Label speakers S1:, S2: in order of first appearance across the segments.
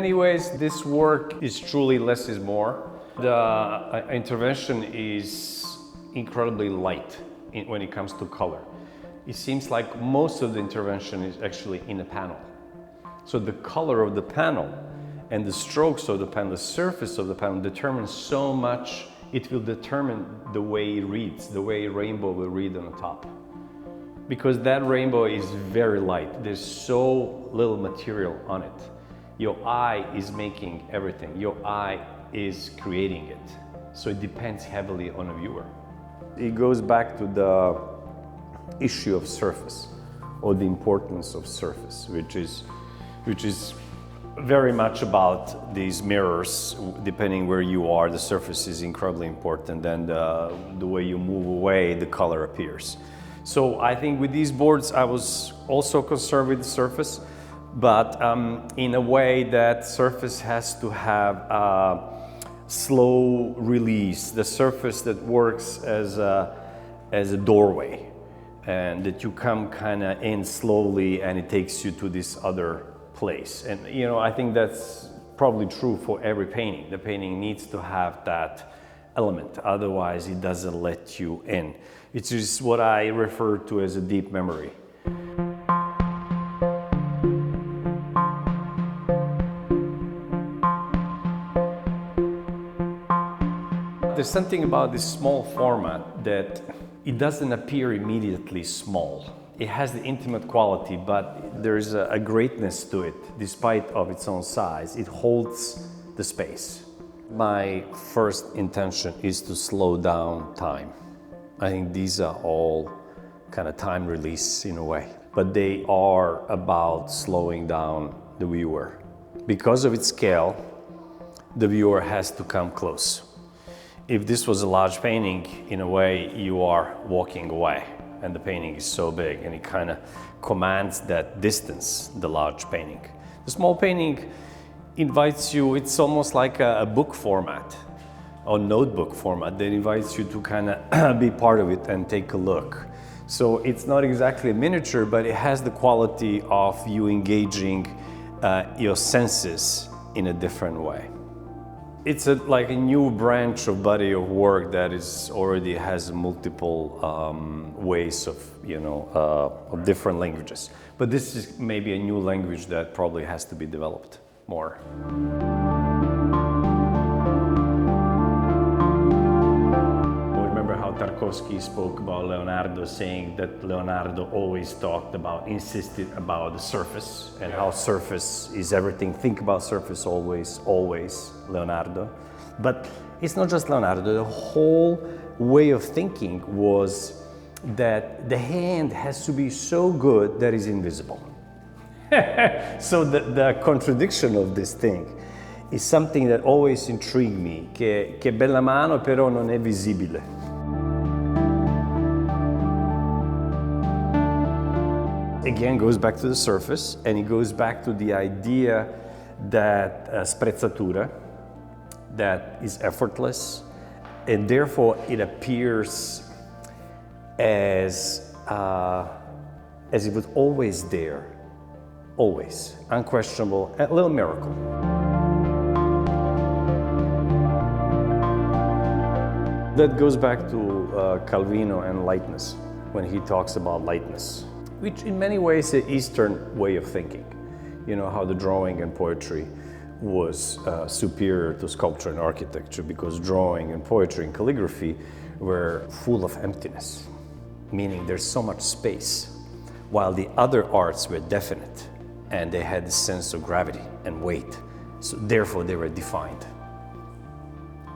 S1: many ways, this work is truly less is more. The intervention is incredibly light when it comes to color. It seems like most of the intervention is actually in a panel. So the color of the panel and the strokes of the panel, the surface of the panel determines so much. It will determine the way it reads, the way a rainbow will read on the top. Because that rainbow is very light. There's so little material on it. Your eye is making everything. Your eye is creating it. So it depends heavily on a viewer. It goes back to the issue of surface, or the importance of surface, which is very much about these mirrors. Depending where you are, the surface is incredibly important, and the way you move away, the color appears. So I think with these boards, I was also concerned with the surface, but in a way that surface has to have a slow release, the surface that works as a doorway, and that you come kind of in slowly and it takes you to this other place. And you know, I think that's probably true for every painting. The painting needs to have that element, otherwise it doesn't let you in. It's just what I refer to as a deep memory. There's something about this small format that it doesn't appear immediately small. It has the intimate quality, but there's a greatness to it. Despite of its own size, it holds the space. My first intention is to slow down time. I think these are all kind of time release in a way, but they are about slowing down the viewer. Because of its scale, the viewer has to come close. If this was a large painting, in a way, you are walking away, and the painting is so big, and it kind of commands that distance, the large painting. The small painting invites you, it's almost like a book format, or notebook format, that invites you to kind of be part of it and take a look. So it's not exactly a miniature, but it has the quality of you engaging your senses in a different way. It's like a new branch of body of work that is already has multiple ways of, of different languages. But this is maybe a new language that probably has to be developed more. Remember how Tarkovsky spoke about Leonardo, saying that Leonardo always insisted about the surface, and how surface is everything. Think about surface always, Leonardo. But it's not just Leonardo, the whole way of thinking was that the hand has to be so good that it's invisible. So the contradiction of this thing is something that always intrigued me, che bella mano però non è visibile. Again, goes back to the surface, and it goes back to the idea that sprezzatura, that is effortless, and therefore it appears as it was always there, always, unquestionable, a little miracle. That goes back to Calvino and lightness, when he talks about lightness, which in many ways is an Eastern way of thinking. You know, how the drawing and poetry was superior to sculpture and architecture, because drawing and poetry and calligraphy were full of emptiness, meaning there's so much space, while the other arts were definite, and they had the sense of gravity and weight, so therefore they were defined.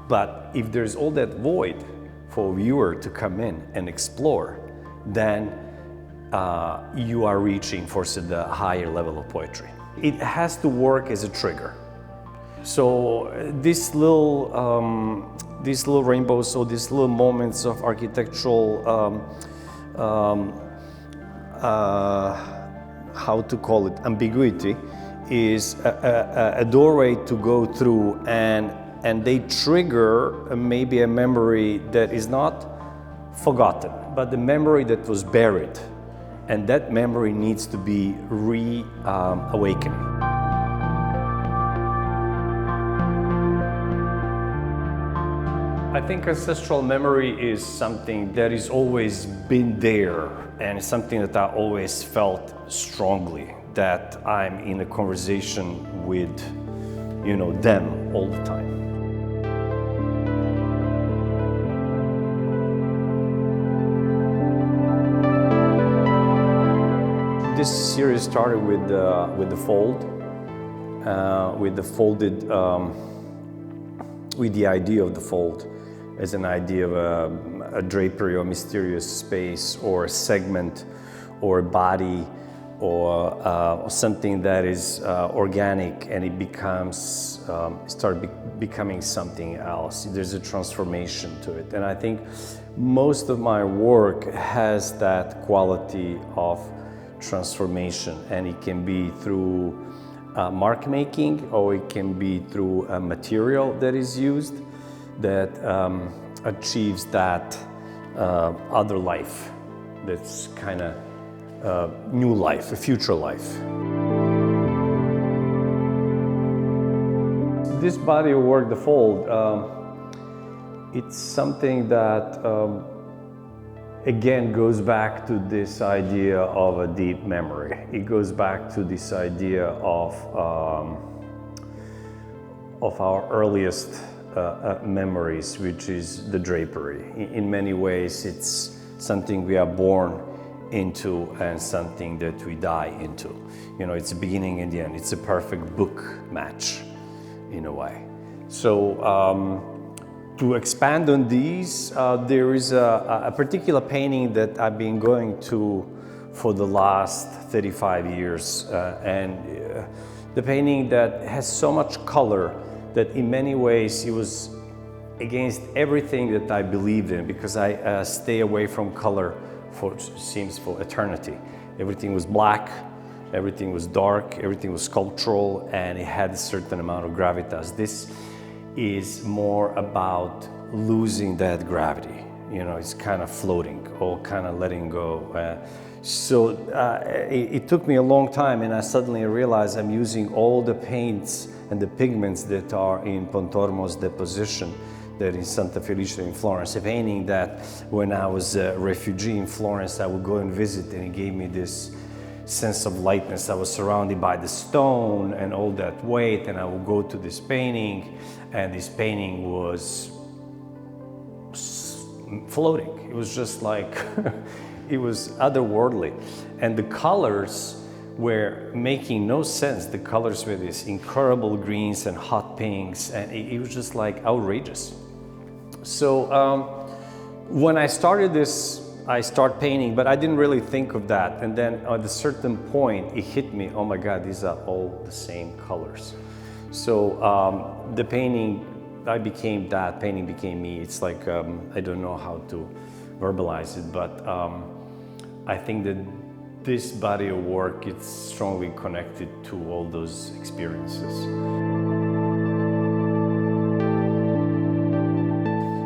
S1: But if there's all that void for a viewer to come in and explore, then you are reaching for the higher level of poetry. It has to work as a trigger. So these little rainbows, or these little moments of architectural, how to call it, ambiguity, is a doorway to go through, and they trigger maybe a memory that is not forgotten, but the memory that was buried. And that memory needs to be awakened. I think ancestral memory is something that has always been there, and it's something that I always felt strongly, that I'm in a conversation with, them all the time. This series started with the fold, with the folded, with the idea of the fold as an idea of a drapery or mysterious space or a segment or a body or something that is organic, and it becomes becoming something else. There's a transformation to it, and I think most of my work has that quality of transformation, and it can be through mark making, or it can be through a material that is used that achieves that other life, that's kind of new life, a future life. This body of work, the fold, it's something that again goes back to this idea of a deep memory. It goes back to this idea of our earliest memories, which is the drapery. In many ways, it's something we are born into and something that we die into. It's a beginning and the end. It's a perfect book match in a way. So to expand on these, there is a particular painting that I've been going to for the last 35 years. And the painting that has so much color that in many ways it was against everything that I believed in, because I stay away from color for eternity. Everything was black, everything was dark, everything was sculptural, and it had a certain amount of gravitas. This is more about losing that gravity. It's kind of floating or kind of letting go. So it took me a long time, and I suddenly realized I'm using all the paints and the pigments that are in Pontormo's deposition, that in Santa Felice in Florence, a painting that when I was a refugee in Florence, I would go and visit, and it gave me this sense of lightness. I was surrounded by the stone and all that weight, and I would go to this painting, and this painting was floating. It was just like, it was otherworldly. And the colors were making no sense. The colors were these incredible greens and hot pinks, and it was just like outrageous. So when I started this, I started painting, but I didn't really think of that. And then at a certain point, it hit me, oh my God, these are all the same colors. So the painting, I became that, painting became me. It's like, I don't know how to verbalize it, but I think that this body of work, it's strongly connected to all those experiences.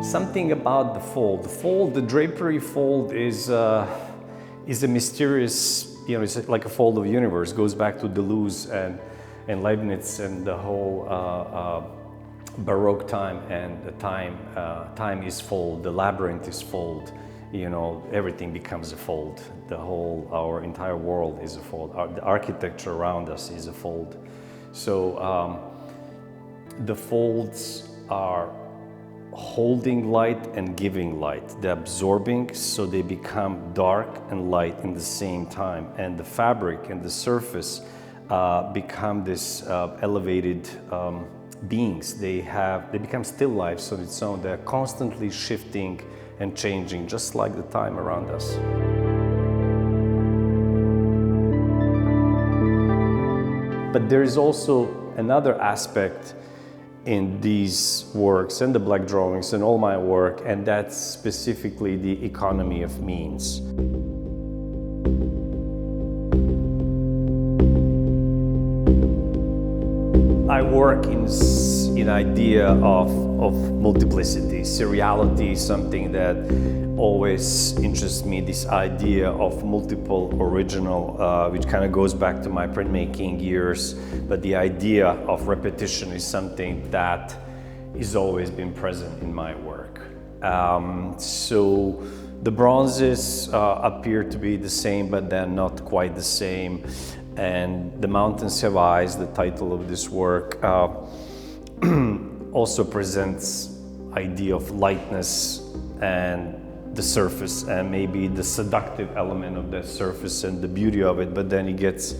S1: Something about the fold, the drapery fold is a mysterious, it's like a fold of the universe. It goes back to Deleuze and Leibniz and the whole Baroque time, and the time is fold, the labyrinth is fold. Everything becomes a fold. Our entire world is a fold. The architecture around us is a fold. So the folds are holding light and giving light. They're absorbing, so they become dark and light in the same time. And the fabric and the surface become this elevated beings. They become still lives on its own. They're constantly shifting and changing, just like the time around us. But there is also another aspect in these works and the black drawings and all my work, and that's specifically the economy of means. I work in idea of multiplicity. Seriality is something that always interests me, this idea of multiple original, which kind of goes back to my printmaking years. But the idea of repetition is something that has always been present in my work. So the bronzes appear to be the same, but they're not quite the same. And The Mountains Have Eyes, the title of this work, also presents idea of lightness and the surface, and maybe the seductive element of the surface and the beauty of it, but then it gets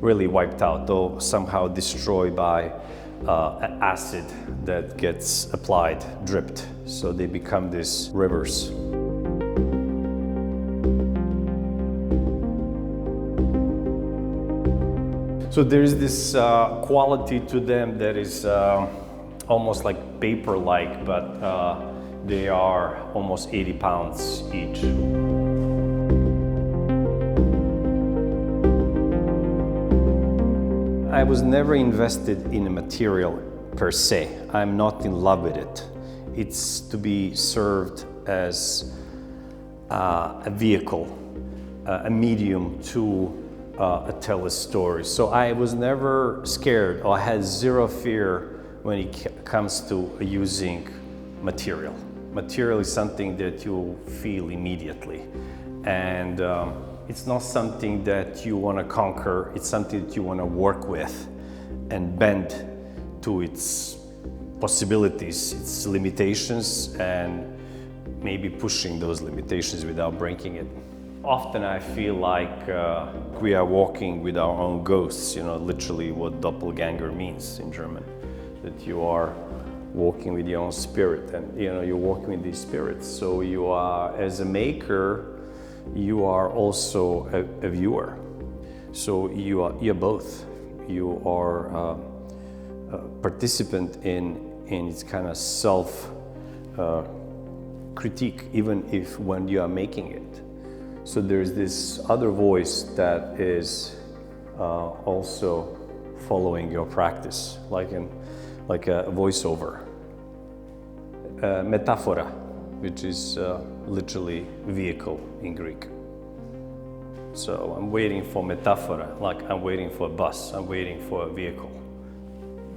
S1: really wiped out, or somehow destroyed by acid that gets applied, dripped. So they become these rivers. So there's this quality to them that is almost like paper-like, but they are almost 80 pounds each. I was never invested in a material per se. I'm not in love with it. It's to be served as a vehicle, a medium to tell a story. So I was never scared, or I had zero fear when it comes to using material. Material is something that you feel immediately, and it's not something that you want to conquer. It's something that you want to work with and bend to its possibilities, its limitations, and maybe pushing those limitations without breaking it. Often I feel like we are walking with our own ghosts, literally what doppelganger means in German, that you are walking with your own spirit, and you're walking with these spirits. So you are, as a maker, you are also a viewer. So you're both. You are a participant in its kind of self critique, even if when you are making it. So there's this other voice that is also following your practice, like a voiceover. Metaphora, which is literally vehicle in Greek. So I'm waiting for metaphora, like I'm waiting for a bus, I'm waiting for a vehicle.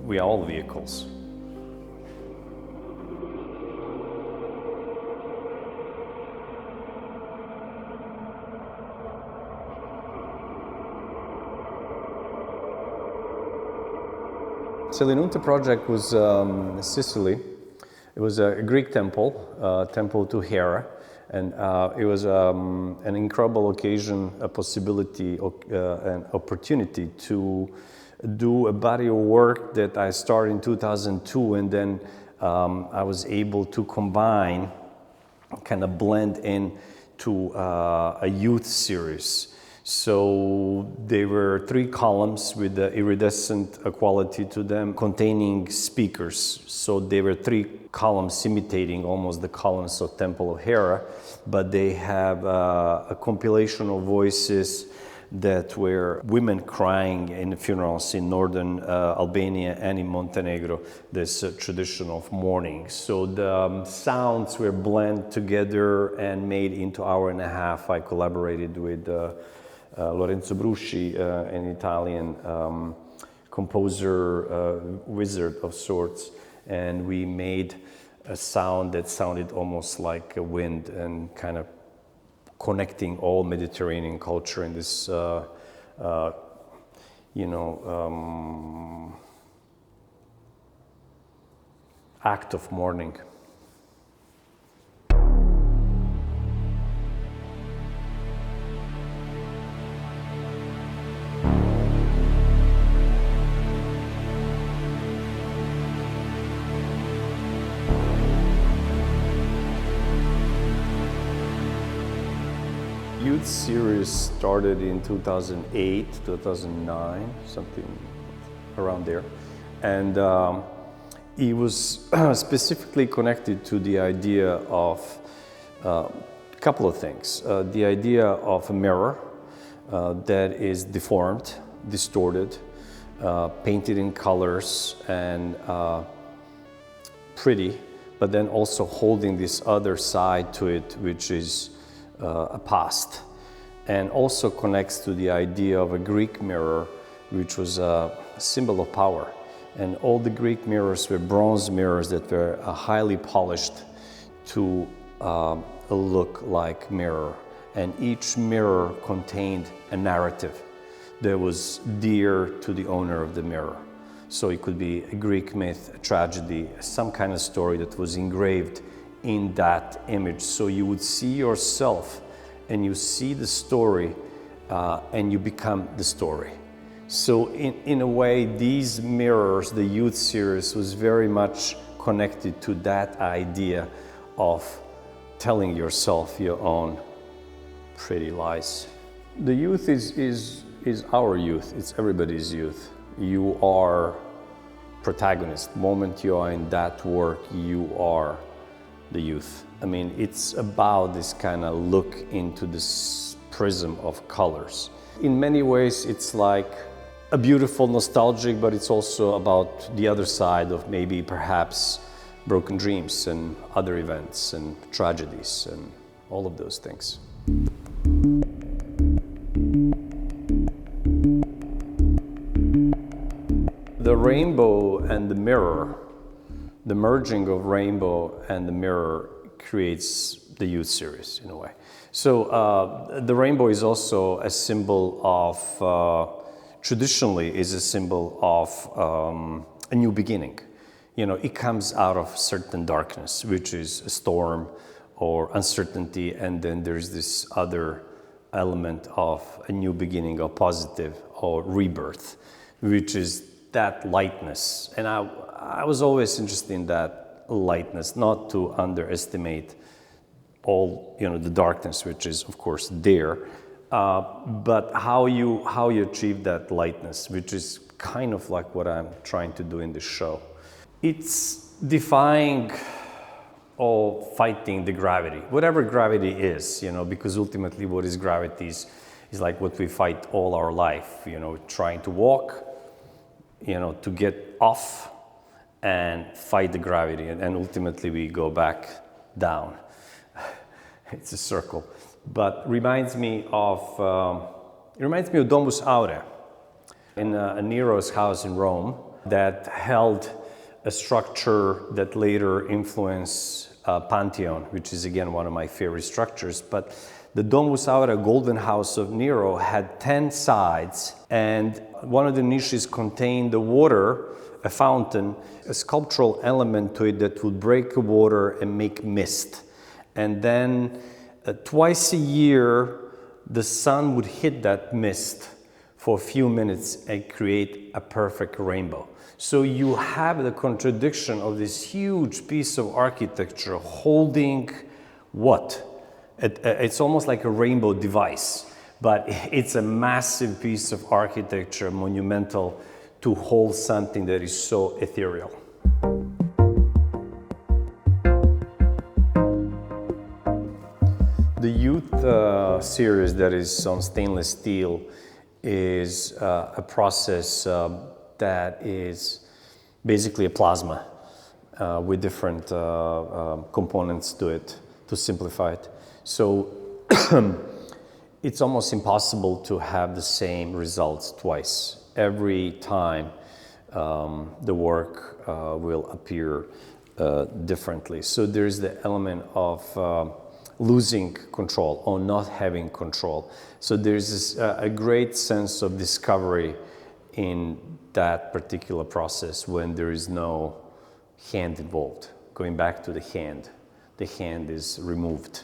S1: We are all vehicles. Selinunte project was Sicily. It was a Greek temple, temple to Hera, and it was an incredible occasion, a possibility, an opportunity to do a body of work that I started in 2002, and then I was able to combine, kind of blend into a youth series. So there were 3 columns with the iridescent quality to them, containing speakers. So there were 3 columns imitating almost the columns of Temple of Hera, but they have a compilation of voices that were women crying in funerals in northern Albania and in Montenegro, this tradition of mourning. So the sounds were blended together and made into 1.5 hours. I collaborated with Lorenzo Brusci, an Italian composer, wizard of sorts, and we made a sound that sounded almost like a wind, and kind of connecting all Mediterranean culture in this, act of mourning. Youth series started in 2008, 2009, something around there. And it was specifically connected to the idea of a couple of things. The idea of a mirror that is deformed, distorted, painted in colors and pretty, but then also holding this other side to it, which is a past, and also connects to the idea of a Greek mirror, which was a symbol of power. And all the Greek mirrors were bronze mirrors that were highly polished to look like mirror. And each mirror contained a narrative that was dear to the owner of the mirror. So it could be a Greek myth, a tragedy, some kind of story that was engraved in that image. So you would see yourself and you see the story and you become the story. So in a way, these mirrors, the youth series, was very much connected to that idea of telling yourself your own pretty lies. The youth is our youth, it's everybody's youth. You are protagonist. The moment you are in that work, you are the youth. I mean, it's about this kind of look into this prism of colors. In many ways, it's like a beautiful nostalgic, but it's also about the other side of maybe perhaps broken dreams and other events and tragedies and all of those things. The rainbow and the mirror, the merging of rainbow and the mirror creates the youth series in a way. So the rainbow is also a symbol of, traditionally is a symbol of a new beginning. You know, it comes out of certain darkness, which is a storm or uncertainty, and then there's this other element of a new beginning or positive or rebirth, which is that lightness. And I was always interested in that lightness, not to underestimate all, you know, the darkness, which is of course there, but how you achieve that lightness, which is kind of like what I'm trying to do in this show. It's defying or fighting the gravity, whatever gravity is, you know, because ultimately what is gravity is like what we fight all our life, you know, trying to walk, you know, to get off and fight the gravity, and ultimately we go back down. It's a circle, but reminds me of Domus Aurea in Nero's house in Rome that held a structure that later influenced Pantheon, which is again one of my favorite structures. But the Domus Aurea, golden house of Nero, had 10 sides, and one of the niches contained the water, a fountain, a sculptural element to it that would break the water and make mist. And then twice a year, the sun would hit that mist for a few minutes and create a perfect rainbow. So you have the contradiction of this huge piece of architecture holding what? It's almost like a rainbow device, but it's a massive piece of architecture, monumental, to hold something that is so ethereal. The youth series that is on stainless steel is a process that is basically a plasma with different components to it, to simplify it. So it's almost impossible to have the same results twice. Every time the work will appear differently. So there's the element of losing control or not having control. So there's this, a great sense of discovery in that particular process when there is no hand involved. Going back to the hand is removed.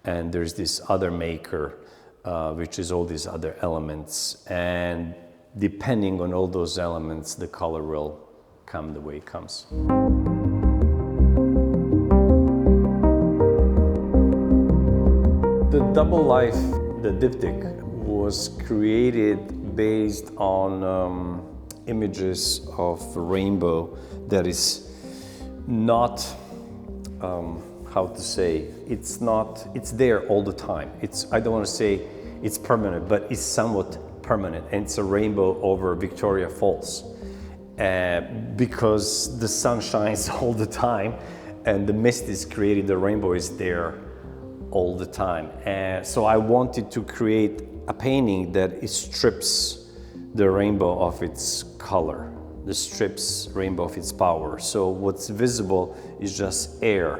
S1: And there's this other maker, which is all these other elements. And depending on all those elements, the color will come the way it comes. The double life, the diptych, was created based on images of a rainbow that is not, how to say, it's there all the time. I don't want to say it's permanent, but it's somewhat permanent, and it's a rainbow over Victoria Falls because the sun shines all the time and the mist is created, the rainbow is there all the time. So I wanted to create a painting that strips the rainbow of its color. that strips rainbow of its power. So what's visible is just air.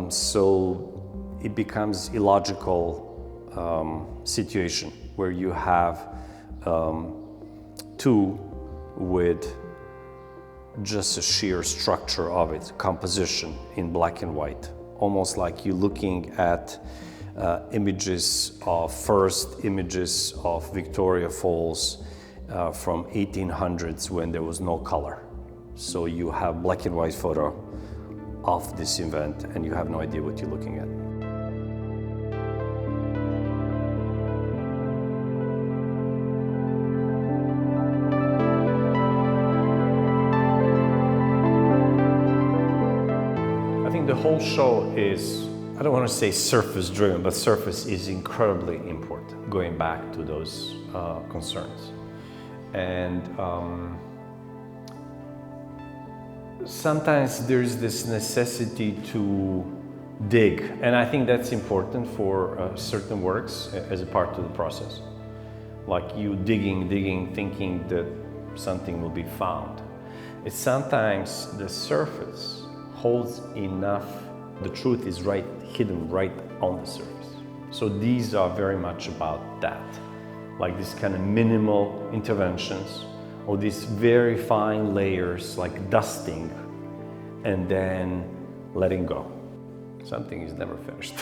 S1: So it becomes illogical situation where you have two with just a sheer structure of it, composition in black and white. Almost like you're looking at first images of Victoria Falls from 1800s when there was no color. So you have black and white photo of this event and you have no idea what you're looking at. I think the whole show is, I don't want to say surface driven, but surface is incredibly important, going back to those concerns. And sometimes there's this necessity to dig, and I think that's important for certain works as a part of the process. Like you digging, thinking that something will be found. It's sometimes the surface holds enough, the truth is hidden right on the surface. So these are very much about that. Like this kind of minimal interventions, or these very fine layers like dusting and then letting go. Something is never finished.